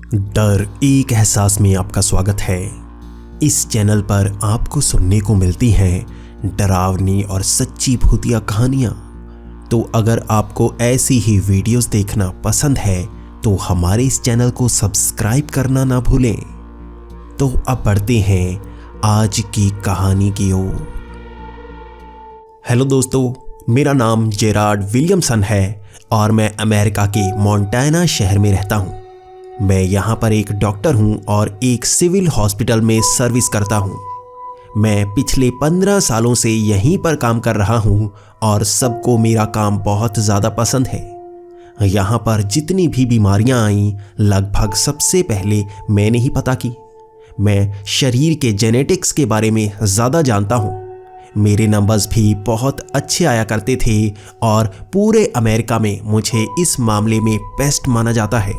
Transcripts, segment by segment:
डर एक एहसास में आपका स्वागत है। इस चैनल पर आपको सुनने को मिलती हैं डरावनी और सच्ची भूतिया कहानियाँ। तो अगर आपको ऐसी ही वीडियोस देखना पसंद है तो हमारे इस चैनल को सब्सक्राइब करना ना भूलें। तो अब बढ़ते हैं आज की कहानी की ओर। हेलो दोस्तों, मेरा नाम जेरार्ड विलियमसन है और मैं अमेरिका के मोंटाना शहर में रहता हूँ। मैं यहाँ पर एक डॉक्टर हूँ और एक सिविल हॉस्पिटल में सर्विस करता हूँ। मैं पिछले 15 सालों से यहीं पर काम कर रहा हूँ और सबको मेरा काम बहुत ज़्यादा पसंद है। यहाँ पर जितनी भी बीमारियाँ आईं लगभग सबसे पहले मैंने ही पता की। मैं शरीर के जेनेटिक्स के बारे में ज़्यादा जानता हूँ। मेरे नंबर्स भी बहुत अच्छे आया करते थे और पूरे अमेरिका में मुझे इस मामले में बेस्ट माना जाता है।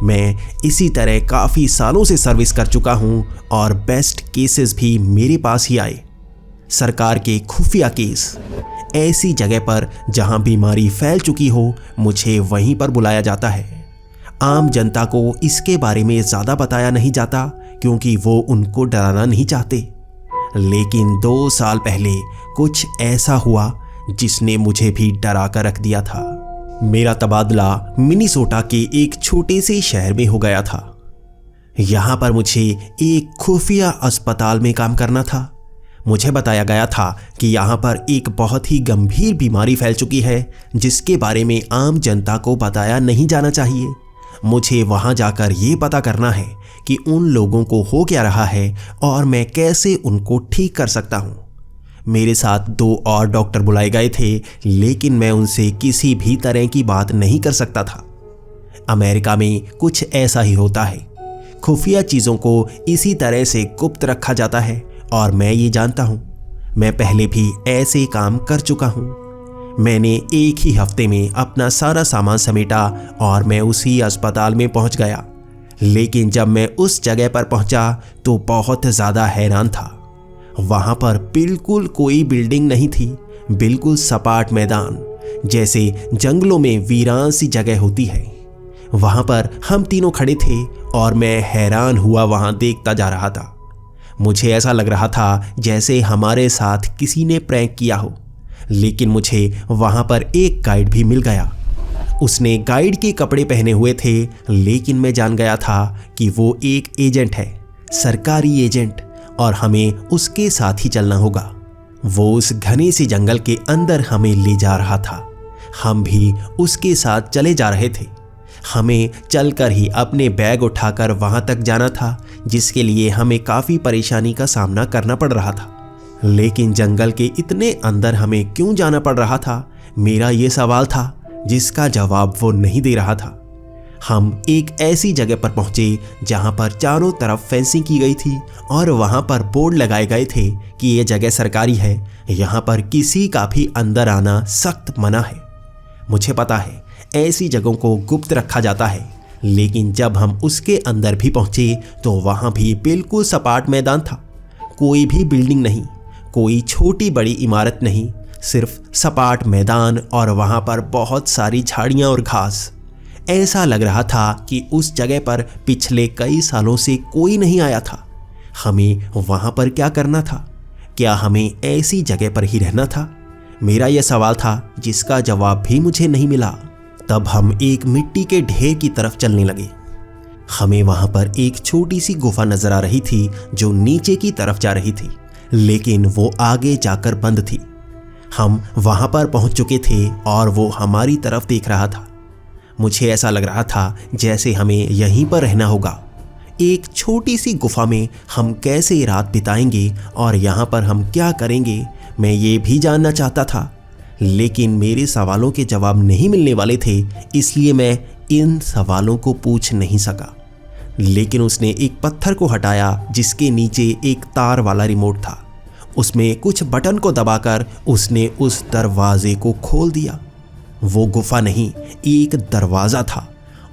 मैं इसी तरह काफ़ी सालों से सर्विस कर चुका हूं और बेस्ट केसेस भी मेरे पास ही आए। सरकार के खुफिया केस, ऐसी जगह पर जहां बीमारी फैल चुकी हो मुझे वहीं पर बुलाया जाता है। आम जनता को इसके बारे में ज़्यादा बताया नहीं जाता क्योंकि वो उनको डराना नहीं चाहते। लेकिन 2 साल पहले कुछ ऐसा हुआ जिसने मुझे भी डरा कर रख दिया था। मेरा तबादला मिनीसोटा के एक छोटे से शहर में हो गया था। यहाँ पर मुझे एक खुफिया अस्पताल में काम करना था। मुझे बताया गया था कि यहाँ पर एक बहुत ही गंभीर बीमारी फैल चुकी है जिसके बारे में आम जनता को बताया नहीं जाना चाहिए। मुझे वहाँ जाकर ये पता करना है कि उन लोगों को हो क्या रहा है और मैं कैसे उनको ठीक कर सकता हूँ। मेरे साथ 2 और डॉक्टर बुलाए गए थे, लेकिन मैं उनसे किसी भी तरह की बात नहीं कर सकता था। अमेरिका में कुछ ऐसा ही होता है। खुफिया चीज़ों को इसी तरह से गुप्त रखा जाता है और मैं ये जानता हूँ। मैं पहले भी ऐसे काम कर चुका हूँ। मैंने एक ही हफ्ते में अपना सारा सामान समेटा और मैं उसी अस्पताल में पहुँच गया। लेकिन जब मैं उस जगह पर पहुँचा तो बहुत ज़्यादा हैरान था। वहाँ पर बिल्कुल कोई बिल्डिंग नहीं थी, बिल्कुल सपाट मैदान, जैसे जंगलों में वीरान सी जगह होती है। वहाँ पर हम तीनों खड़े थे और मैं हैरान हुआ वहाँ देखता जा रहा था। मुझे ऐसा लग रहा था जैसे हमारे साथ किसी ने प्रैंक किया हो। लेकिन मुझे वहाँ पर एक गाइड भी मिल गया। उसने गाइड के कपड़े पहने हुए थे, लेकिन मैं जान गया था कि वो एक एजेंट है, सरकारी एजेंट, और हमें उसके साथ ही चलना होगा। वो उस घने से जंगल के अंदर हमें ले जा रहा था। हम भी उसके साथ चले जा रहे थे। हमें चलकर ही अपने बैग उठाकर वहां तक जाना था, जिसके लिए हमें काफ़ी परेशानी का सामना करना पड़ रहा था। लेकिन जंगल के इतने अंदर हमें क्यों जाना पड़ रहा था, मेरा ये सवाल था जिसका जवाब वो नहीं दे रहा था। हम एक ऐसी जगह पर पहुंचे जहां पर चारों तरफ फेंसिंग की गई थी और वहां पर बोर्ड लगाए गए थे कि ये जगह सरकारी है, यहां पर किसी का भी अंदर आना सख्त मना है। मुझे पता है ऐसी जगहों को गुप्त रखा जाता है, लेकिन जब हम उसके अंदर भी पहुंचे तो वहां भी बिल्कुल सपाट मैदान था। कोई भी बिल्डिंग नहीं, कोई छोटी बड़ी इमारत नहीं, सिर्फ सपाट मैदान और वहां पर बहुत सारी झाड़ियाँ और घास। ऐसा लग रहा था कि उस जगह पर पिछले कई सालों से कोई नहीं आया था। हमें वहाँ पर क्या करना था? क्या हमें ऐसी जगह पर ही रहना था? मेरा यह सवाल था जिसका जवाब भी मुझे नहीं मिला। तब हम एक मिट्टी के ढेर की तरफ चलने लगे। हमें वहाँ पर एक छोटी सी गुफा नजर आ रही थी जो नीचे की तरफ जा रही थी, लेकिन वो आगे जाकर बंद थी। हम वहाँ पर पहुँच चुके थे और वो हमारी तरफ देख रहा था। मुझे ऐसा लग रहा था जैसे हमें यहीं पर रहना होगा। एक छोटी सी गुफा में हम कैसे रात बिताएंगे और यहाँ पर हम क्या करेंगे, मैं ये भी जानना चाहता था। लेकिन मेरे सवालों के जवाब नहीं मिलने वाले थे, इसलिए मैं इन सवालों को पूछ नहीं सका। लेकिन उसने एक पत्थर को हटाया जिसके नीचे एक तार वाला रिमोट था। उसमें कुछ बटन को दबाकर उसने उस दरवाजे को खोल दिया। वो गुफा नहीं, एक दरवाज़ा था।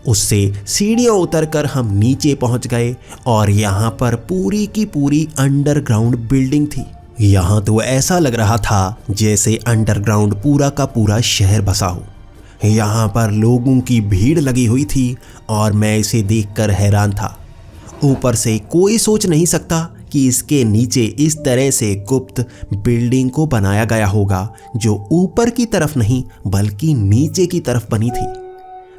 उससे सीढ़ियाँ उतरकर हम नीचे पहुंच गए और यहाँ पर पूरी की पूरी अंडरग्राउंड बिल्डिंग थी। यहाँ तो ऐसा लग रहा था जैसे अंडरग्राउंड पूरा का पूरा शहर बसा हो। यहाँ पर लोगों की भीड़ लगी हुई थी और मैं इसे देखकर हैरान था। ऊपर से कोई सोच नहीं सकता कि इसके नीचे इस तरह से गुप्त बिल्डिंग को बनाया गया होगा जो ऊपर की तरफ नहीं बल्कि नीचे की तरफ बनी थी।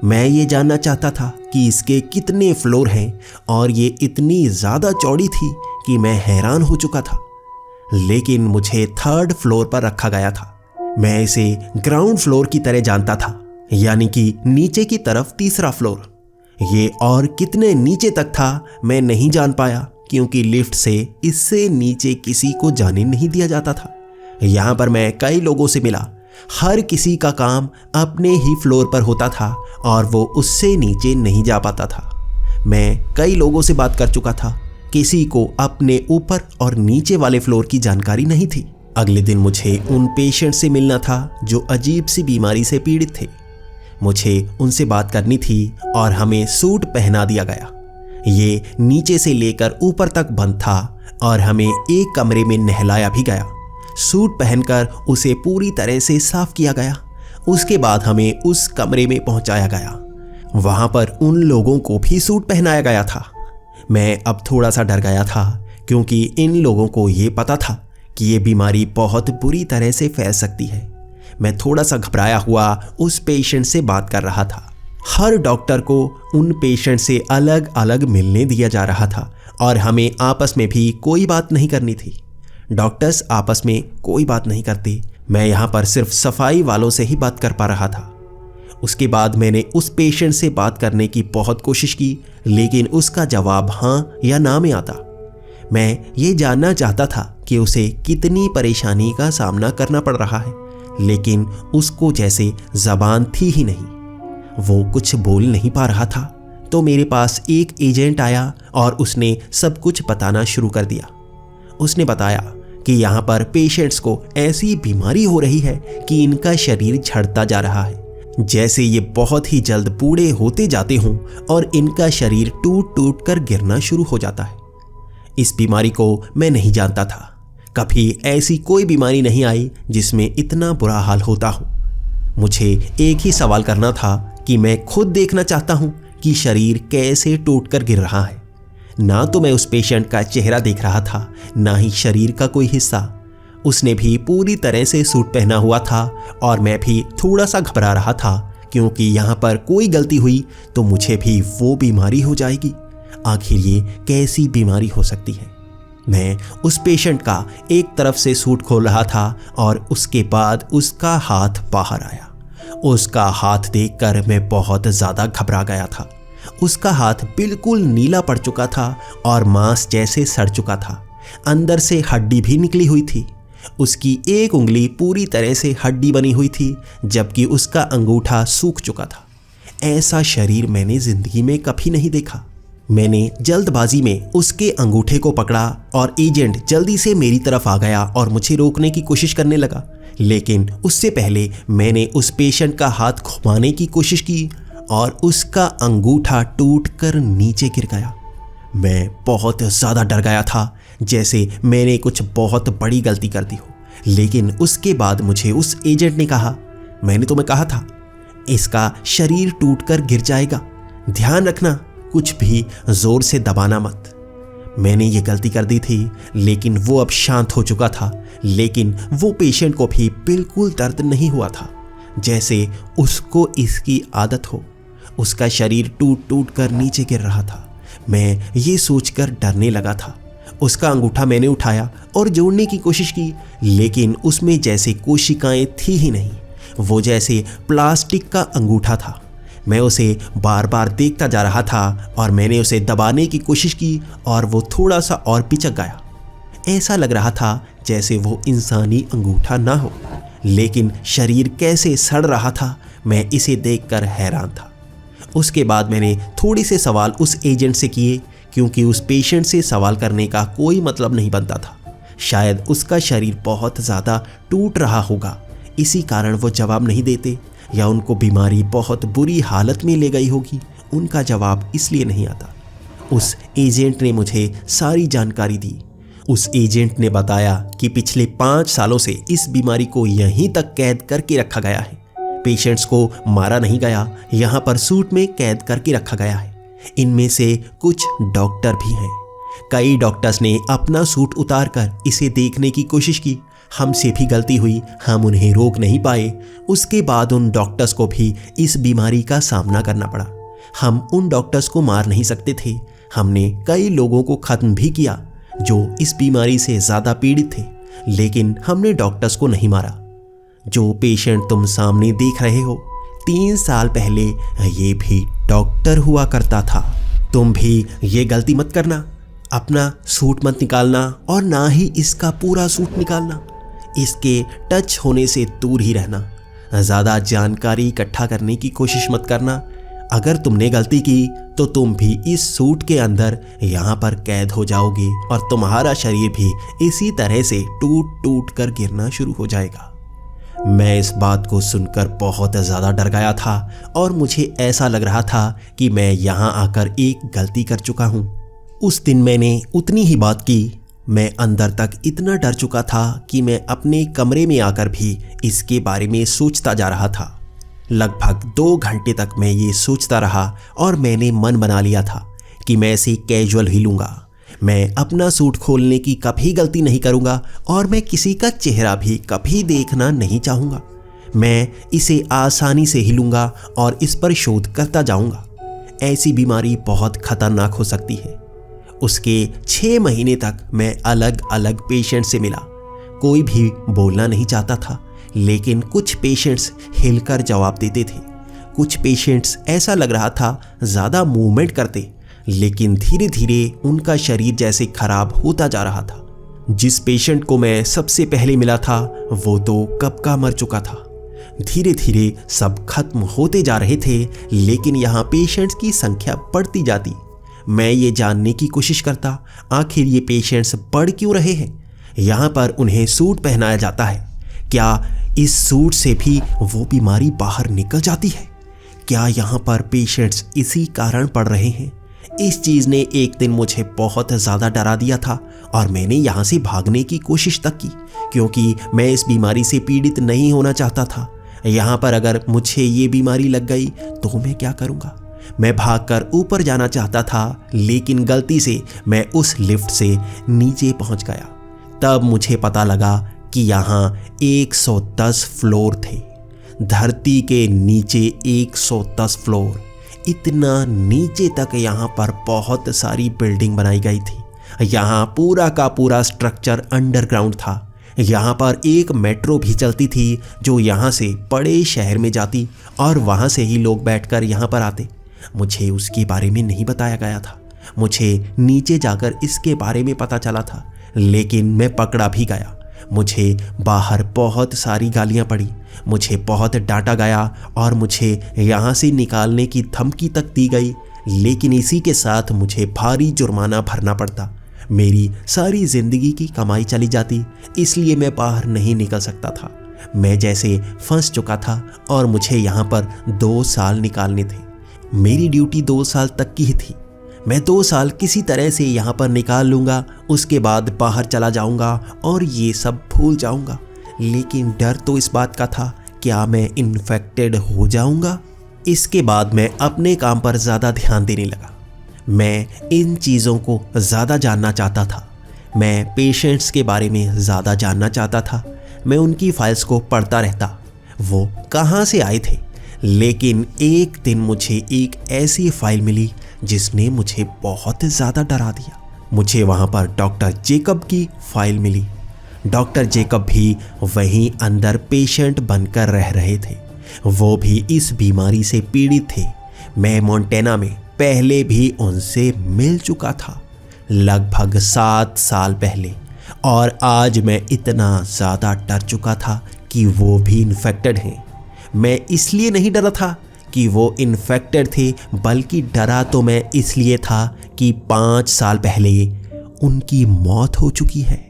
मैं ये जानना चाहता था कि इसके कितने फ्लोर हैं और ये इतनी ज़्यादा चौड़ी थी कि मैं हैरान हो चुका था। लेकिन मुझे 3rd फ्लोर पर रखा गया था। मैं इसे ग्राउंड फ्लोर की तरह जानता था, यानी कि नीचे की तरफ 3रा फ्लोर। ये और कितने नीचे तक था मैं नहीं जान पाया, क्योंकि लिफ्ट से इससे नीचे किसी को जाने नहीं दिया जाता था। यहाँ पर मैं कई लोगों से मिला। हर किसी का काम अपने ही फ्लोर पर होता था और वो उससे नीचे नहीं जा पाता था। मैं कई लोगों से बात कर चुका था, किसी को अपने ऊपर और नीचे वाले फ्लोर की जानकारी नहीं थी। अगले दिन मुझे उन पेशेंट से मिलना था जो अजीब सी बीमारी से पीड़ित थे। मुझे उनसे बात करनी थी और हमें सूट पहना दिया गया। ये नीचे से लेकर ऊपर तक बंद था और हमें एक कमरे में नहलाया भी गया। सूट पहनकर उसे पूरी तरह से साफ किया गया। उसके बाद हमें उस कमरे में पहुंचाया गया। वहां पर उन लोगों को भी सूट पहनाया गया था। मैं अब थोड़ा सा डर गया था, क्योंकि इन लोगों को ये पता था कि ये बीमारी बहुत बुरी तरह से फैल सकती है। मैं थोड़ा सा घबराया हुआ उस पेशेंट से बात कर रहा था। हर डॉक्टर को उन पेशेंट से अलग अलग मिलने दिया जा रहा था और हमें आपस में भी कोई बात नहीं करनी थी। डॉक्टर्स आपस में कोई बात नहीं करते। मैं यहाँ पर सिर्फ सफाई वालों से ही बात कर पा रहा था। उसके बाद मैंने उस पेशेंट से बात करने की बहुत कोशिश की, लेकिन उसका जवाब हाँ या ना में आता। मैं ये जानना चाहता था कि उसे कितनी परेशानी का सामना करना पड़ रहा है, लेकिन उसको जैसे ज़बान थी ही नहीं। वो कुछ बोल नहीं पा रहा था। तो मेरे पास एक एजेंट आया और उसने सब कुछ बताना शुरू कर दिया। उसने बताया कि यहाँ पर पेशेंट्स को ऐसी बीमारी हो रही है कि इनका शरीर झड़ता जा रहा है, जैसे ये बहुत ही जल्द बूढ़े होते जाते हों और इनका शरीर टूट टूट कर गिरना शुरू हो जाता है। इस बीमारी को मैं नहीं जानता था। कभी ऐसी कोई बीमारी नहीं आई जिसमें इतना बुरा हाल होता हो। मुझे एक ही सवाल करना था कि मैं खुद देखना चाहता हूँ कि शरीर कैसे टूटकर गिर रहा है। ना तो मैं उस पेशेंट का चेहरा देख रहा था, ना ही शरीर का कोई हिस्सा। उसने भी पूरी तरह से सूट पहना हुआ था और मैं भी थोड़ा सा घबरा रहा था, क्योंकि यहाँ पर कोई गलती हुई तो मुझे भी वो बीमारी हो जाएगी। आखिर ये कैसी बीमारी हो सकती है। मैं उस पेशेंट का एक तरफ से सूट खोल रहा था और उसके बाद उसका हाथ बाहर आया। उसका हाथ देखकर मैं बहुत ज़्यादा घबरा गया था। उसका हाथ बिल्कुल नीला पड़ चुका था और मांस जैसे सड़ चुका था। अंदर से हड्डी भी निकली हुई थी। उसकी एक उंगली पूरी तरह से हड्डी बनी हुई थी, जबकि उसका अंगूठा सूख चुका था। ऐसा शरीर मैंने जिंदगी में कभी नहीं देखा। मैंने जल्दबाजी में उसके अंगूठे को पकड़ा और एजेंट जल्दी से मेरी तरफ आ गया और मुझे रोकने की कोशिश करने लगा, लेकिन उससे पहले मैंने उस पेशेंट का हाथ घुमाने की कोशिश की और उसका अंगूठा टूटकर नीचे गिर गया। मैं बहुत ज़्यादा डर गया था, जैसे मैंने कुछ बहुत बड़ी गलती कर दी हो। लेकिन उसके बाद मुझे उस एजेंट ने कहा, मैंने तुम्हें कहा था इसका शरीर टूटकर गिर जाएगा, ध्यान रखना, कुछ भी जोर से दबाना मत। मैंने ये गलती कर दी थी, लेकिन वो अब शांत हो चुका था। लेकिन वो पेशेंट को भी बिल्कुल दर्द नहीं हुआ था, जैसे उसको इसकी आदत हो। उसका शरीर टूट टूट कर नीचे गिर रहा था। मैं ये सोचकर डरने लगा था। उसका अंगूठा मैंने उठाया और जोड़ने की कोशिश की, लेकिन उसमें जैसे कोशिकाएं थी ही नहीं। वो जैसे प्लास्टिक का अंगूठा था। मैं उसे बार बार देखता जा रहा था और मैंने उसे दबाने की कोशिश की और वो थोड़ा सा और पिचक गया। ऐसा लग रहा था जैसे वो इंसानी अंगूठा ना हो, लेकिन शरीर कैसे सड़ रहा था, मैं इसे देखकर हैरान था। उसके बाद मैंने थोड़े से सवाल उस एजेंट से किए, क्योंकि उस पेशेंट से सवाल करने का कोई मतलब नहीं बनता था। शायद उसका शरीर बहुत ज़्यादा टूट रहा होगा, इसी कारण वो जवाब नहीं देते, या उनको बीमारी बहुत बुरी हालत में ले गई होगी, उनका जवाब इसलिए नहीं आता। उस एजेंट ने मुझे सारी जानकारी दी। उस एजेंट ने बताया कि पिछले 5 सालों से इस बीमारी को यहीं तक कैद करके रखा गया है। पेशेंट्स को मारा नहीं गया, यहाँ पर सूट में कैद करके रखा गया है। इनमें से कुछ डॉक्टर भी हैं। कई डॉक्टर्स ने अपना सूट उतारकर इसे देखने की कोशिश की। हमसे भी गलती हुई, हम उन्हें रोक नहीं पाए। उसके बाद उन डॉक्टर्स को भी इस बीमारी का सामना करना पड़ा। हम उन डॉक्टर्स को मार नहीं सकते थे। हमने कई लोगों को खत्म भी किया जो इस बीमारी से ज़्यादा पीड़ित थे, लेकिन हमने डॉक्टर्स को नहीं मारा। जो पेशेंट तुम सामने देख रहे हो, 3 साल पहले ये भी डॉक्टर हुआ करता था। तुम भी ये गलती मत करना। अपना सूट मत निकालना और ना ही इसका पूरा सूट निकालना। इसके टच होने से दूर ही रहना। ज़्यादा जानकारी इकट्ठा करने की कोशिश मत करना। अगर तुमने गलती की तो तुम भी इस सूट के अंदर यहाँ पर कैद हो जाओगे और तुम्हारा शरीर भी इसी तरह से टूट टूट कर गिरना शुरू हो जाएगा। मैं इस बात को सुनकर बहुत ज़्यादा डर गया था और मुझे ऐसा लग रहा था कि मैं यहाँ आकर एक गलती कर चुका हूँ। उस दिन मैंने उतनी ही बात की। मैं अंदर तक इतना डर चुका था कि मैं अपने कमरे में आकर भी इसके बारे में सोचता जा रहा था। लगभग 2 घंटे तक मैं ये सोचता रहा और मैंने मन बना लिया था कि मैं इसे कैजुअल ही लूँगा। मैं अपना सूट खोलने की कभी गलती नहीं करूँगा और मैं किसी का चेहरा भी कभी देखना नहीं चाहूँगा। मैं इसे आसानी से ही लूँगा और इस पर शोध करता जाऊँगा। ऐसी बीमारी बहुत खतरनाक हो सकती है। उसके 6 महीने तक मैं अलग अलग पेशेंट से मिला। कोई भी बोलना नहीं चाहता था, लेकिन कुछ पेशेंट्स हिलकर जवाब देते थे। कुछ पेशेंट्स ऐसा लग रहा था ज़्यादा मूवमेंट करते, लेकिन धीरे धीरे उनका शरीर जैसे खराब होता जा रहा था। जिस पेशेंट को मैं सबसे पहले मिला था वो तो कब का मर चुका था। धीरे धीरे सब खत्म होते जा रहे थे, लेकिन यहाँ पेशेंट्स की संख्या बढ़ती जाती। मैं ये जानने की कोशिश करता, आखिर ये पेशेंट्स बढ़ क्यों रहे हैं। यहाँ पर उन्हें सूट पहनाया जाता है। क्या इस सूट से भी वो बीमारी बाहर निकल जाती है? क्या यहाँ पर पेशेंट्स इसी कारण पड़ रहे हैं? इस चीज़ ने एक दिन मुझे बहुत ज़्यादा डरा दिया था और मैंने यहाँ से भागने की कोशिश तक की, क्योंकि मैं इस बीमारी से पीड़ित नहीं होना चाहता था। यहाँ पर अगर मुझे ये बीमारी लग गई तो मैं क्या करूँगा? मैं भागकर ऊपर जाना चाहता था, लेकिन गलती से मैं उस लिफ्ट से नीचे पहुँच गया। तब मुझे पता लगा कि यहाँ 110 फ्लोर थे। धरती के नीचे 110 फ्लोर। इतना नीचे तक यहाँ पर बहुत सारी बिल्डिंग बनाई गई थी। यहाँ पूरा का पूरा स्ट्रक्चर अंडरग्राउंड था। यहाँ पर एक मेट्रो भी चलती थी जो यहाँ से बड़े शहर में जाती और वहाँ से ही लोग बैठकर यहाँ पर आते। मुझे उसके बारे में नहीं बताया गया था। मुझे नीचे जाकर इसके बारे में पता चला था, लेकिन मैं पकड़ा भी गया। मुझे बाहर बहुत सारी गालियाँ पड़ी, मुझे बहुत डांटा गया और मुझे यहाँ से निकालने की धमकी तक दी गई, लेकिन इसी के साथ मुझे भारी जुर्माना भरना पड़ता। मेरी सारी ज़िंदगी की कमाई चली जाती, इसलिए मैं बाहर नहीं निकल सकता था। मैं जैसे फंस चुका था और मुझे यहाँ पर 2 साल निकालने थे। मेरी ड्यूटी 2 साल तक की ही थी। मैं 2 साल किसी तरह से यहाँ पर निकाल लूँगा, उसके बाद बाहर चला जाऊँगा और ये सब भूल जाऊँगा। लेकिन डर तो इस बात का था, क्या मैं इन्फेक्टेड हो जाऊँगा? इसके बाद मैं अपने काम पर ज़्यादा ध्यान देने लगा। मैं इन चीज़ों को ज़्यादा जानना चाहता था। मैं पेशेंट्स के बारे में ज़्यादा जानना चाहता था। मैं उनकी फाइल्स को पढ़ता रहता, वो कहाँ से आए थे। लेकिन एक दिन मुझे एक ऐसी फाइल मिली जिसने मुझे बहुत ज़्यादा डरा दिया। मुझे वहाँ पर डॉक्टर जेकब की फाइल मिली। डॉक्टर जेकब भी वहीं अंदर पेशेंट बनकर रह रहे थे। वो भी इस बीमारी से पीड़ित थे। मैं मोंटेना में पहले भी उनसे मिल चुका था, लगभग 7 साल पहले, और आज मैं इतना ज़्यादा डर चुका था कि वो भी इन्फेक्टेड हैं। मैं इसलिए नहीं डरा था कि वो इन्फेक्टेड थे, बल्कि डरा तो मैं इसलिए था कि 5 साल पहले उनकी मौत हो चुकी है।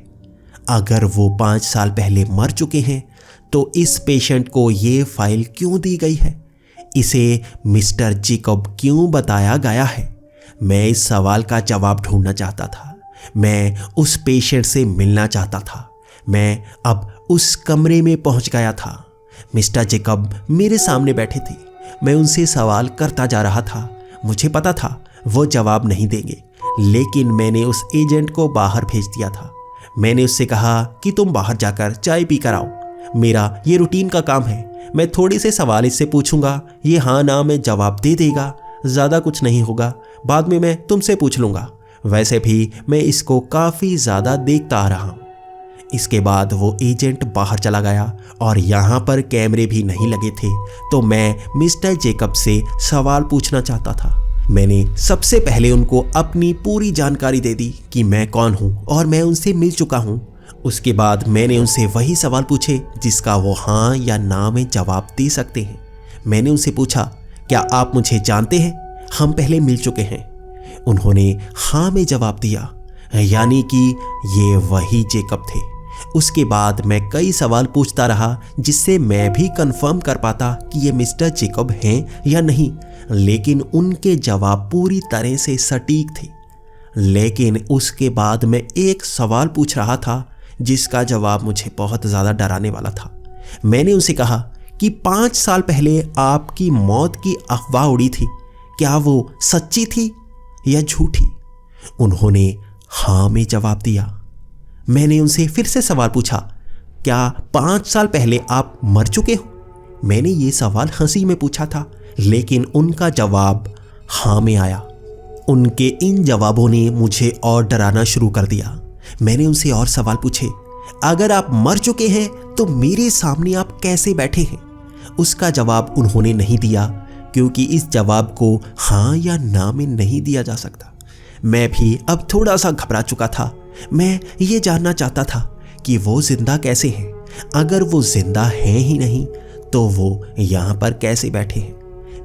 अगर वो 5 साल पहले मर चुके हैं तो इस पेशेंट को ये फाइल क्यों दी गई है? इसे मिस्टर जेकब क्यों बताया गया है? मैं इस सवाल का जवाब ढूंढना चाहता था। मैं उस पेशेंट से मिलना चाहता था। मैं अब उस कमरे में पहुंच गया था। मिस्टर जेकब मेरे सामने बैठे थे। मैं उनसे सवाल करता जा रहा था। मुझे पता था वो जवाब नहीं देंगे, लेकिन मैंने उस एजेंट को बाहर भेज दिया था। मैंने उससे कहा कि तुम बाहर जाकर चाय पी कर आओ, मेरा ये रूटीन का काम है। मैं थोड़े से सवाल इससे पूछूंगा, ये हाँ ना में जवाब दे देगा, ज़्यादा कुछ नहीं होगा, बाद में मैं तुमसे पूछ लूँगा। वैसे भी मैं इसको काफ़ी ज़्यादा देखता आ रहा हूँ। इसके बाद वो एजेंट बाहर चला गया और यहाँ पर कैमरे भी नहीं लगे थे, तो मैं मिस्टर जेकब से सवाल पूछना चाहता था। मैंने सबसे पहले उनको अपनी पूरी जानकारी दे दी कि मैं कौन हूँ और मैं उनसे मिल चुका हूँ। उसके बाद मैंने उनसे वही सवाल पूछे जिसका वो हाँ या ना में जवाब दे सकते हैं। मैंने उनसे पूछा, क्या आप मुझे जानते हैं? हम पहले मिल चुके हैं। उन्होंने हाँ में जवाब दिया, यानी कि ये वही जेकब थे। उसके बाद मैं कई सवाल पूछता रहा जिससे मैं भी कंफर्म कर पाता कि ये मिस्टर जेकब हैं या नहीं, लेकिन उनके जवाब पूरी तरह से सटीक थे। लेकिन उसके बाद मैं एक सवाल पूछ रहा था जिसका जवाब मुझे बहुत ज़्यादा डराने वाला था। मैंने उनसे कहा कि 5 साल पहले आपकी मौत की अफवाह उड़ी थी, क्या वो सच्ची थी या झूठी? उन्होंने हाँ में जवाब दिया। मैंने उनसे फिर से सवाल पूछा, क्या 5 साल पहले आप मर चुके हो? मैंने ये सवाल हंसी में पूछा था, लेकिन उनका जवाब हाँ में आया। उनके इन जवाबों ने मुझे और डराना शुरू कर दिया। मैंने उनसे और सवाल पूछे, अगर आप मर चुके हैं तो मेरे सामने आप कैसे बैठे हैं? उसका जवाब उन्होंने नहीं दिया, क्योंकि इस जवाब को हाँ या ना में नहीं दिया जा सकता। मैं भी अब थोड़ा सा घबरा चुका था। मैं ये जानना चाहता था कि वो जिंदा कैसे हैं। अगर वो जिंदा हैं ही नहीं तो वो यहाँ पर कैसे बैठे हैं?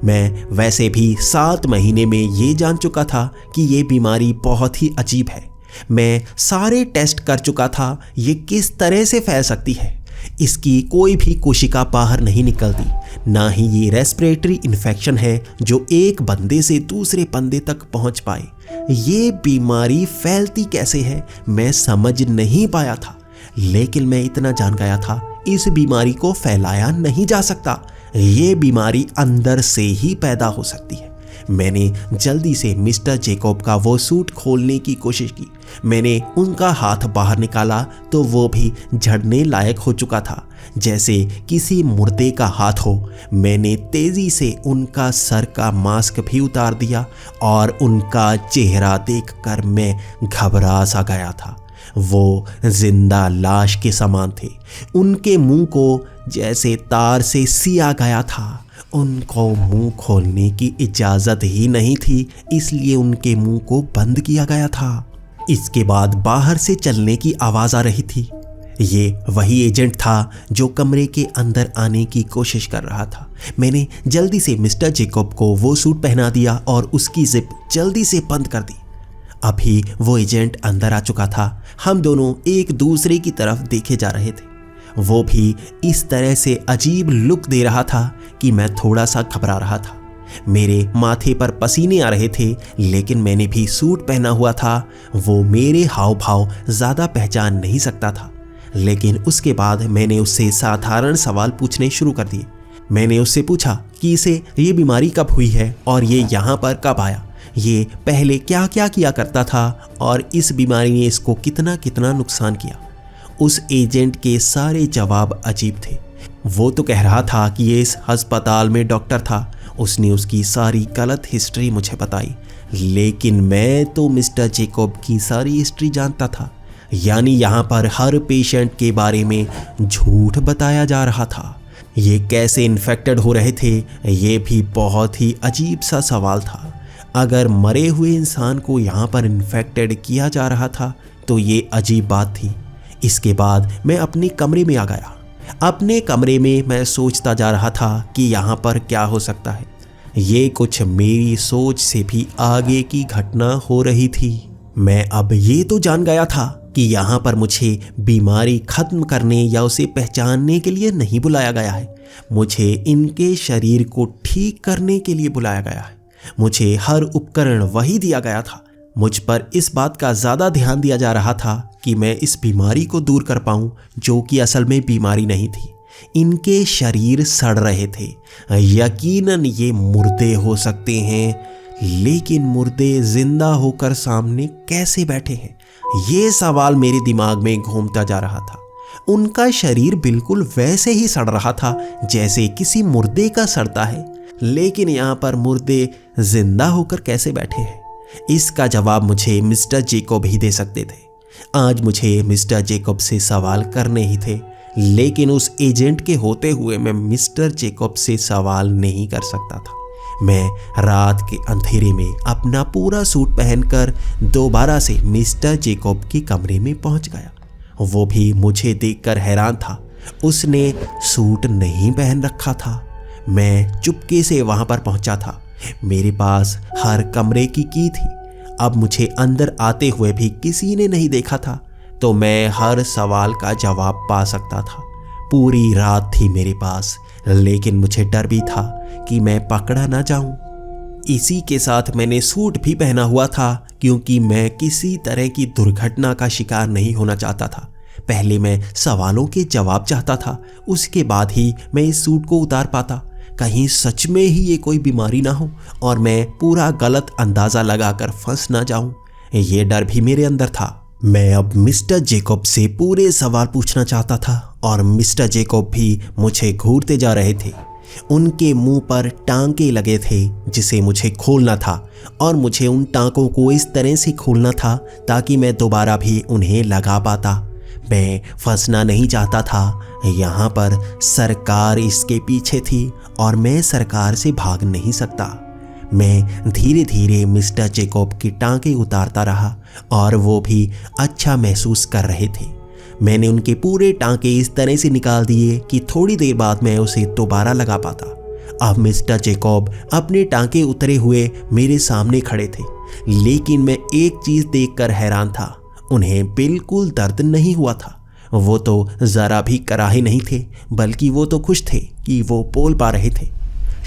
मैं वैसे भी 7 महीने में ये जान चुका था कि ये बीमारी बहुत ही अजीब है। मैं सारे टेस्ट कर चुका था ये किस तरह से फैल सकती है। इसकी कोई भी कोशिका बाहर नहीं निकलती, ना ही ये रेस्पिरेटरी इन्फेक्शन है जो एक बंदे से दूसरे बंदे तक पहुंच पाए। ये बीमारी फैलती कैसे है मैं समझ नहीं पाया था, लेकिन मैं इतना जान गया था इस बीमारी को फैलाया नहीं जा सकता। ये बीमारी अंदर से ही पैदा हो सकती है। मैंने जल्दी से मिस्टर जेकब का वो सूट खोलने की कोशिश की। मैंने उनका हाथ बाहर निकाला तो वो भी झड़ने लायक हो चुका था, जैसे किसी मुर्दे का हाथ हो। मैंने तेजी से उनका सर का मास्क भी उतार दिया और उनका चेहरा देखकर मैं घबरा सा गया था। वो जिंदा लाश के समान थे। उनके मुंह को जैसे तार से सिया गया था। उनको मुंह खोलने की इजाज़त ही नहीं थी, इसलिए उनके मुंह को बंद किया गया था। इसके बाद बाहर से चलने की आवाज़ आ रही थी। ये वही एजेंट था जो कमरे के अंदर आने की कोशिश कर रहा था। मैंने जल्दी से मिस्टर जेकब को वो सूट पहना दिया और उसकी जिप जल्दी से बंद कर दी। अभी वो एजेंट अंदर आ चुका था। हम दोनों एक दूसरे की तरफ देखे जा रहे थे। वो भी इस तरह से अजीब लुक दे रहा था कि मैं थोड़ा सा घबरा रहा था। मेरे माथे पर पसीने आ रहे थे, लेकिन मैंने भी सूट पहना हुआ था। वो मेरे हाव भाव ज़्यादा पहचान नहीं सकता था। लेकिन उसके बाद मैंने उससे साधारण सवाल पूछने शुरू कर दिए। मैंने उससे पूछा कि इसे ये बीमारी कब हुई है और ये यहाँ पर कब आया, ये पहले क्या क्या किया करता था और इस बीमारी ने इसको कितना कितना नुकसान किया। उस एजेंट के सारे जवाब अजीब थे। वो तो कह रहा था कि ये इस अस्पताल में डॉक्टर था। उसने उसकी सारी गलत हिस्ट्री मुझे बताई, लेकिन मैं तो मिस्टर जेकब की सारी हिस्ट्री जानता था। यानी यहाँ पर हर पेशेंट के बारे में झूठ बताया जा रहा था। ये कैसे इन्फेक्टेड हो रहे थे, ये भी बहुत ही अजीब सा सवाल था। अगर मरे हुए इंसान को यहाँ पर इन्फेक्टेड किया जा रहा था तो ये अजीब बात थी। इसके बाद मैं अपने कमरे में आ गया। अपने कमरे में मैं सोचता जा रहा था कि यहाँ पर क्या हो सकता है। ये कुछ मेरी सोच से भी आगे की घटना हो रही थी। मैं अब ये तो जान गया था कि यहाँ पर मुझे बीमारी खत्म करने या उसे पहचानने के लिए नहीं बुलाया गया है। मुझे इनके शरीर को ठीक करने के लिए बुलाया गया है। मुझे हर उपकरण वही दिया गया था। मुझ पर इस बात का ज़्यादा ध्यान दिया जा रहा था कि मैं इस बीमारी को दूर कर पाऊँ, जो कि असल में बीमारी नहीं थी। इनके शरीर सड़ रहे थे। यकीनन ये मुर्दे हो सकते हैं, लेकिन मुर्दे जिंदा होकर सामने कैसे बैठे हैं, ये सवाल मेरे दिमाग में घूमता जा रहा था। उनका शरीर बिल्कुल वैसे ही सड़ रहा था जैसे किसी मुर्दे का सड़ता है, लेकिन यहाँ पर मुर्दे जिंदा होकर कैसे बैठे हैं, इसका जवाब मुझे मिस्टर जेकब ही दे सकते थे। आज मुझे मिस्टर जेकब से सवाल करने ही थे, लेकिन उस एजेंट के होते हुए मैं मिस्टर जेकब से सवाल नहीं कर सकता था। मैं रात के अंधेरे में अपना पूरा सूट पहनकर दोबारा से मिस्टर जेकब के कमरे में पहुंच गया। वो भी मुझे देखकर हैरान था। उसने सूट नहीं पहन रखा था। मैं चुपके से वहां पर पहुंचा था। मेरे पास हर कमरे की की थी। अब मुझे अंदर आते हुए भी किसी ने नहीं देखा था, तो मैं हर सवाल का जवाब पा सकता था। पूरी रात थी मेरे पास, लेकिन मुझे डर भी था कि मैं पकड़ा ना जाऊं। इसी के साथ मैंने सूट भी पहना हुआ था, क्योंकि मैं किसी तरह की दुर्घटना का शिकार नहीं होना चाहता था। पहले मैं सवालों के जवाब चाहता था, उसके बाद ही मैं इस सूट को उतार पाता। कहीं सच में ही ये कोई बीमारी ना हो और मैं पूरा गलत अंदाज़ा लगाकर फंस ना जाऊं, ये डर भी मेरे अंदर था। मैं अब मिस्टर जेकब से पूरे सवाल पूछना चाहता था और मिस्टर जेकब भी मुझे घूरते जा रहे थे। उनके मुंह पर टांके लगे थे जिसे मुझे खोलना था, और मुझे उन टांकों को इस तरह से खोलना था ताकि मैं दोबारा भी उन्हें लगा पाता। मैं फंसना नहीं चाहता था। यहाँ पर सरकार इसके पीछे थी और मैं सरकार से भाग नहीं सकता। मैं धीरे धीरे मिस्टर जेकब की टांके उतारता रहा और वो भी अच्छा महसूस कर रहे थे। मैंने उनके पूरे टांके इस तरह से निकाल दिए कि थोड़ी देर बाद मैं उसे दोबारा लगा पाता। अब मिस्टर जेकब अपने टांके उतरे हुए मेरे सामने खड़े थे, लेकिन मैं एक चीज़ देखकर हैरान था। उन्हें बिल्कुल दर्द नहीं हुआ था। वो तो ज़रा भी कराहे नहीं थे, बल्कि वो तो खुश थे कि वो बोल पा रहे थे।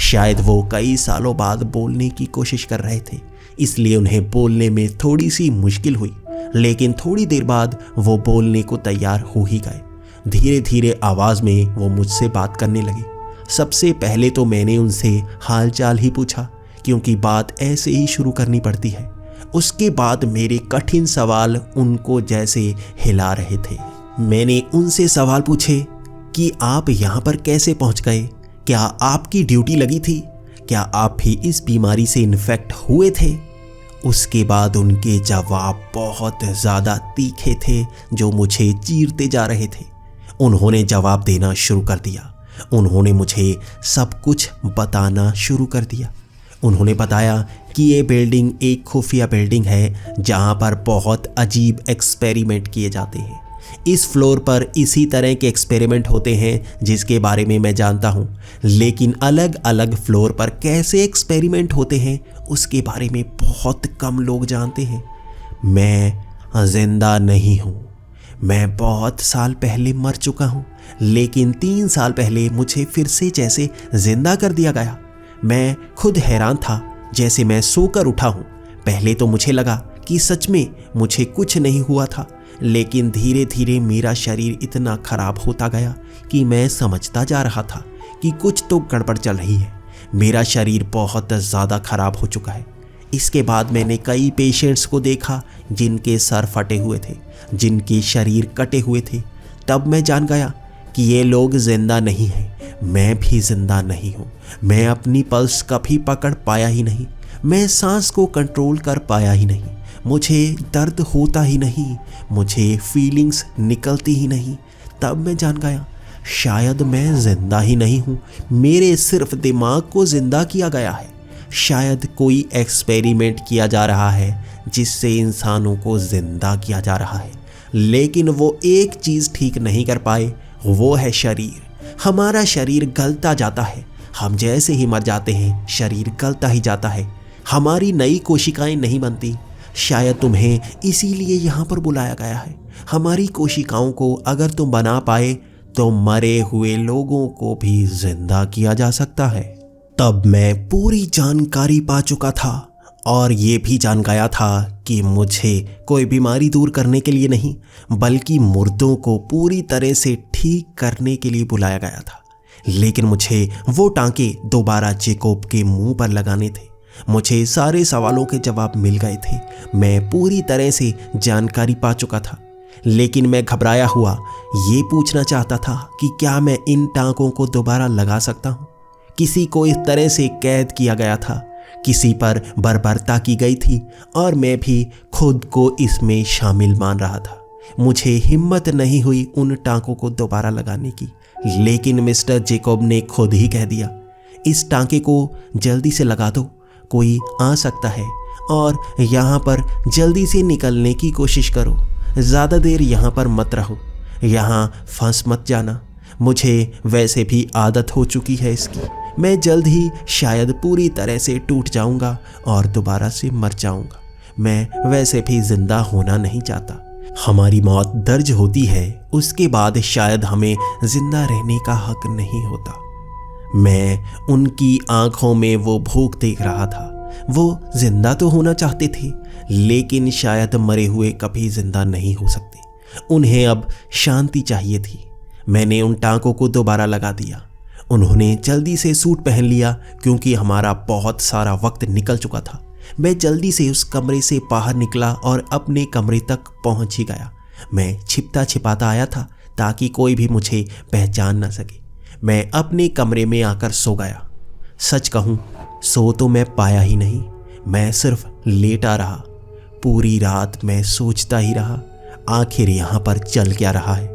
शायद वो कई सालों बाद बोलने की कोशिश कर रहे थे, इसलिए उन्हें बोलने में थोड़ी सी मुश्किल हुई, लेकिन थोड़ी देर बाद वो बोलने को तैयार हो ही गए। धीरे धीरे आवाज़ में वो मुझसे बात करने लगे। सबसे पहले तो मैंने उनसे हाल चाल ही पूछा, क्योंकि बात ऐसे ही शुरू करनी पड़ती है। उसके बाद मेरे कठिन सवाल उनको जैसे हिला रहे थे। मैंने उनसे सवाल पूछे कि आप यहाँ पर कैसे पहुँच गए, क्या आपकी ड्यूटी लगी थी, क्या आप भी इस बीमारी से इन्फेक्ट हुए थे। उसके बाद उनके जवाब बहुत ज़्यादा तीखे थे जो मुझे चीरते जा रहे थे। उन्होंने जवाब देना शुरू कर दिया। उन्होंने मुझे सब कुछ बताना शुरू कर दिया। उन्होंने बताया कि ये बिल्डिंग एक खुफिया बिल्डिंग है जहाँ पर बहुत अजीब एक्सपेरिमेंट किए जाते हैं। इस फ्लोर पर इसी तरह के एक्सपेरिमेंट होते हैं जिसके बारे में मैं जानता हूँ, लेकिन अलग अलग फ्लोर पर कैसे एक्सपेरिमेंट होते हैं उसके बारे में बहुत कम लोग जानते हैं। मैं जिंदा नहीं हूँ। मैं बहुत साल पहले मर चुका हूँ, लेकिन 3 साल पहले मुझे फिर से जैसे जिंदा कर दिया गया। मैं खुद हैरान था, जैसे मैं सोकर उठा हूँ। पहले तो मुझे लगा कि सच में मुझे कुछ नहीं हुआ था, लेकिन धीरे धीरे मेरा शरीर इतना खराब होता गया कि मैं समझता जा रहा था कि कुछ तो गड़बड़ चल रही है। मेरा शरीर बहुत ज़्यादा खराब हो चुका है। इसके बाद मैंने कई पेशेंट्स को देखा जिनके सर फटे हुए थे, जिनके शरीर कटे हुए थे। तब मैं जान गया कि ये लोग जिंदा नहीं हैं। मैं भी जिंदा नहीं हूँ। मैं अपनी पल्स कभी पकड़ पाया ही नहीं। मैं सांस को कंट्रोल कर पाया ही नहीं। मुझे दर्द होता ही नहीं। मुझे फीलिंग्स निकलती ही नहीं। तब मैं जान गया शायद मैं जिंदा ही नहीं हूँ। मेरे सिर्फ दिमाग को जिंदा किया गया है। शायद कोई एक्सपेरिमेंट किया जा रहा है जिससे इंसानों को जिंदा किया जा रहा है, लेकिन वो एक चीज़ ठीक नहीं कर पाए, वो है शरीर। हमारा शरीर गलता जाता है। हम जैसे ही मर जाते हैं शरीर गलता ही जाता है। हमारी नई कोशिकाएं नहीं बनती। शायद तुम्हें इसीलिए यहाँ पर बुलाया गया है। हमारी कोशिकाओं को अगर तुम बना पाए तो मरे हुए लोगों को भी जिंदा किया जा सकता है। तब मैं पूरी जानकारी पा चुका था और ये भी जान गया था कि मुझे कोई बीमारी दूर करने के लिए नहीं बल्कि मुर्दों को पूरी तरह से ठीक करने के लिए बुलाया गया था। लेकिन मुझे वो टांके दोबारा जेकोब के मुंह पर लगाने थे। मुझे सारे सवालों के जवाब मिल गए थे। मैं पूरी तरह से जानकारी पा चुका था, लेकिन मैं घबराया हुआ ये पूछना चाहता था कि क्या मैं इन टांकों को दोबारा लगा सकता हूँ। किसी को इस तरह से कैद किया गया था, किसी पर बर्बरता की गई थी और मैं भी खुद को इसमें शामिल मान रहा था। मुझे हिम्मत नहीं हुई उन टांकों को दोबारा लगाने की, लेकिन मिस्टर जेकोब ने खुद ही कह दिया, इस टांके को जल्दी से लगा दो, कोई आ सकता है और यहाँ पर जल्दी से निकलने की कोशिश करो। ज़्यादा देर यहाँ पर मत रहो, यहाँ फंस मत जाना। मुझे वैसे भी आदत हो चुकी है इसकी। मैं जल्द ही शायद पूरी तरह से टूट जाऊंगा और दोबारा से मर जाऊंगा। मैं वैसे भी जिंदा होना नहीं चाहता। हमारी मौत दर्ज होती है, उसके बाद शायद हमें जिंदा रहने का हक नहीं होता। मैं उनकी आंखों में वो भूख देख रहा था। वो जिंदा तो होना चाहते थे, लेकिन शायद मरे हुए कभी जिंदा नहीं हो सकते। उन्हें अब शांति चाहिए थी। मैंने उन टांकों को दोबारा लगा दिया। उन्होंने जल्दी से सूट पहन लिया क्योंकि हमारा बहुत सारा वक्त निकल चुका था। मैं जल्दी से उस कमरे से बाहर निकला और अपने कमरे तक पहुंच ही गया। मैं छिपता छिपाता आया था ताकि कोई भी मुझे पहचान न सके। मैं अपने कमरे में आकर सो गया। सच कहूँ, सो तो मैं पाया ही नहीं। मैं सिर्फ लेटा रहा। पूरी रात मैं सोचता ही रहा, आखिर यहाँ पर चल क्या रहा है।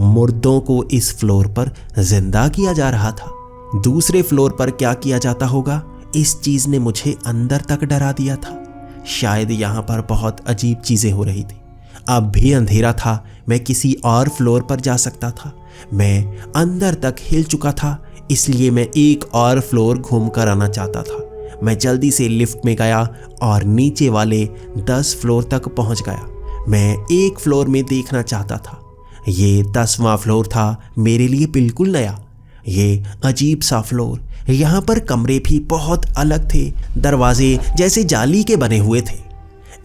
मुर्दों को इस फ्लोर पर जिंदा किया जा रहा था। दूसरे फ्लोर पर क्या किया जाता होगा, इस चीज ने मुझे अंदर तक डरा दिया था। शायद यहाँ पर बहुत अजीब चीजें हो रही थी। अब भी अंधेरा था, मैं किसी और फ्लोर पर जा सकता था। मैं अंदर तक हिल चुका था, इसलिए मैं एक और फ्लोर घूम कर आना चाहता था। मैं जल्दी से लिफ्ट में गया और नीचे वाले 10 फ्लोर तक पहुंच गया। मैं एक फ्लोर में देखना चाहता था। ये 10वां फ्लोर था, मेरे लिए बिल्कुल नया। ये अजीब सा फ्लोर। यहाँ पर कमरे भी बहुत अलग थे। दरवाजे जैसे जाली के बने हुए थे।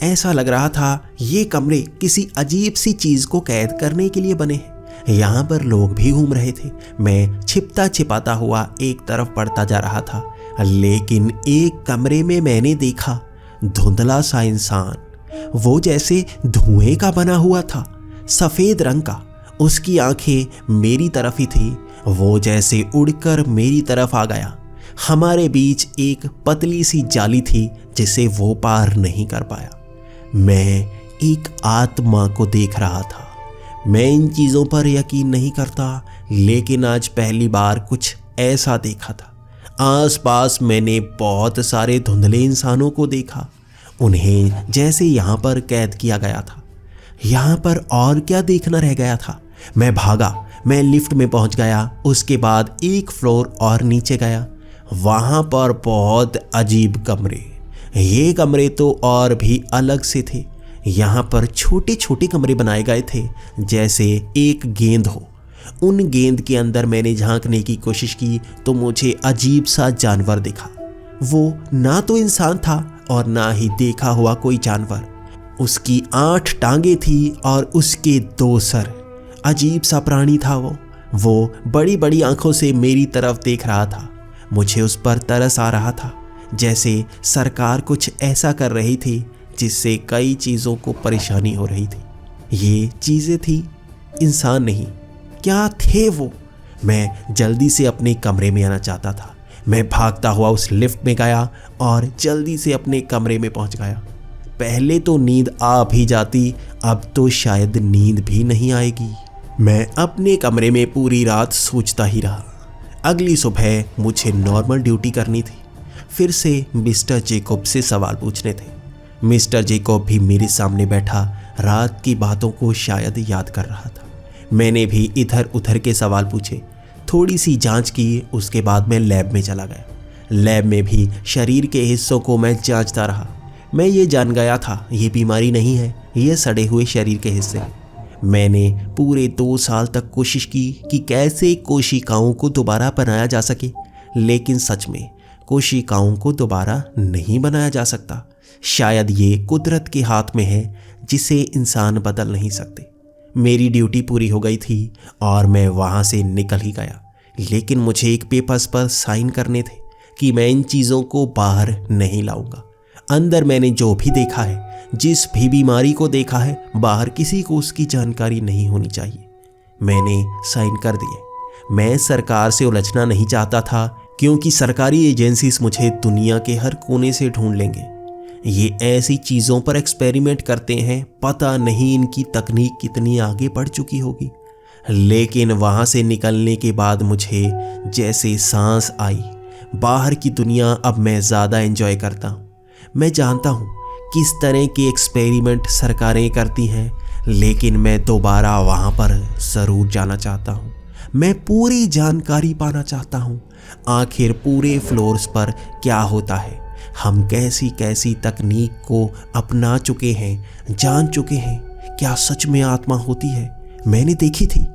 ऐसा लग रहा था ये कमरे किसी अजीब सी चीज को कैद करने के लिए बने हैं। यहाँ पर लोग भी घूम रहे थे। मैं छिपता छिपाता हुआ एक तरफ बढ़ता जा रहा था, लेकिन एक कमरे में मैंने देखा धुंधला सा इंसान। वो जैसे धुएं का बना हुआ था, सफेद रंग का। उसकी आंखें मेरी तरफ ही थी। वो जैसे उड़कर मेरी तरफ आ गया। हमारे बीच एक पतली सी जाली थी जिसे वो पार नहीं कर पाया। मैं एक आत्मा को देख रहा था। मैं इन चीज़ों पर यकीन नहीं करता, लेकिन आज पहली बार कुछ ऐसा देखा था। आसपास मैंने बहुत सारे धुंधले इंसानों को देखा। उन्हें जैसे यहाँ पर कैद किया गया था। यहाँ पर और क्या देखना रह गया था। मैं भागा। मैं लिफ्ट में पहुँच गया। उसके बाद एक फ्लोर और नीचे गया। वहाँ पर बहुत अजीब कमरे। ये कमरे तो और भी अलग से थे। यहाँ पर छोटे छोटे कमरे बनाए गए थे, जैसे एक गेंद हो। उन गेंद के अंदर मैंने झांकने की कोशिश की तो मुझे अजीब सा जानवर दिखा। वो ना तो इंसान था और ना ही देखा हुआ कोई जानवर। उसकी 8 टांगे थी और उसके 2 सर। अजीब सा प्राणी था वो बड़ी बड़ी आंखों से मेरी तरफ देख रहा था। मुझे उस पर तरस आ रहा था, जैसे सरकार कुछ ऐसा कर रही थी जिससे कई चीज़ों को परेशानी हो रही थी। ये चीज़ें थी, इंसान नहीं। क्या थे वो? मैं जल्दी से अपने कमरे में आना चाहता था। मैं भागता हुआ उस लिफ्ट में गया और जल्दी से अपने कमरे में पहुंच गया। पहले तो नींद आ भी जाती, अब तो शायद नींद भी नहीं आएगी। मैं अपने कमरे में पूरी रात सोचता ही रहा। अगली सुबह मुझे नॉर्मल ड्यूटी करनी थी। फिर से मिस्टर जेकोब से सवाल पूछने थे। मिस्टर जेकोब भी मेरे सामने बैठा रात की बातों को शायद याद कर रहा था। मैंने भी इधर उधर के सवाल पूछे, थोड़ी सी जांच की। उसके बाद मैं लैब में चला गया। लैब में भी शरीर के हिस्सों को मैं जांचता रहा। मैं ये जान गया था ये बीमारी नहीं है, ये सड़े हुए शरीर के हिस्से हैं। मैंने पूरे 2 साल तक कोशिश की कि कैसे कोशिकाओं को दोबारा बनाया जा सके, लेकिन सच में कोशिकाओं को दोबारा नहीं बनाया जा सकता। शायद ये कुदरत के हाथ में है जिसे इंसान बदल नहीं सकते। मेरी ड्यूटी पूरी हो गई थी और मैं वहाँ से निकल ही गया, लेकिन मुझे एक पेपर्स पर साइन करने थे कि मैं इन चीज़ों को बाहर नहीं लाऊंगा। अंदर मैंने जो भी देखा है, जिस भी बीमारी को देखा है, बाहर किसी को उसकी जानकारी नहीं होनी चाहिए। मैंने साइन कर दिए। मैं सरकार से उलझना नहीं चाहता था, क्योंकि सरकारी एजेंसीज मुझे दुनिया के हर कोने से ढूंढ लेंगे। ये ऐसी चीज़ों पर एक्सपेरिमेंट करते हैं, पता नहीं इनकी तकनीक कितनी आगे बढ़ चुकी होगी। लेकिन वहाँ से निकलने के बाद मुझे जैसे सांस आई। बाहर की दुनिया अब मैं ज़्यादा एंजॉय करता हूँ। मैं जानता हूँ किस तरह के एक्सपेरिमेंट सरकारें करती हैं, लेकिन मैं दोबारा वहाँ पर ज़रूर जाना चाहता हूँ। मैं पूरी जानकारी पाना चाहता हूँ। आखिर पूरे फ्लोर्स पर क्या होता है, हम कैसी कैसी तकनीक को अपना चुके हैं, जान चुके हैं। क्या सच में आत्मा होती है? मैंने देखी थी।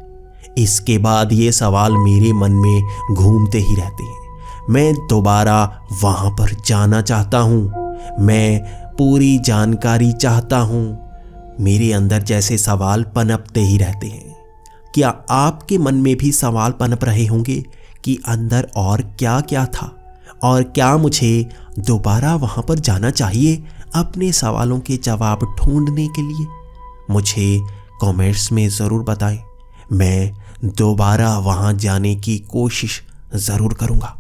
इसके बाद ये सवाल मेरे मन में घूमते ही रहते हैं। मैं दोबारा वहाँ पर जाना चाहता हूँ। मैं पूरी जानकारी चाहता हूँ। मेरे अंदर जैसे सवाल पनपते ही रहते हैं। क्या आपके मन में भी सवाल पनप रहे होंगे कि अंदर और क्या क्या था, और क्या मुझे दोबारा वहाँ पर जाना चाहिए अपने सवालों के जवाब ढूंढने के लिए? मुझे कमेंट्स में ज़रूर बताएं। मैं दोबारा वहाँ जाने की कोशिश ज़रूर करूँगा।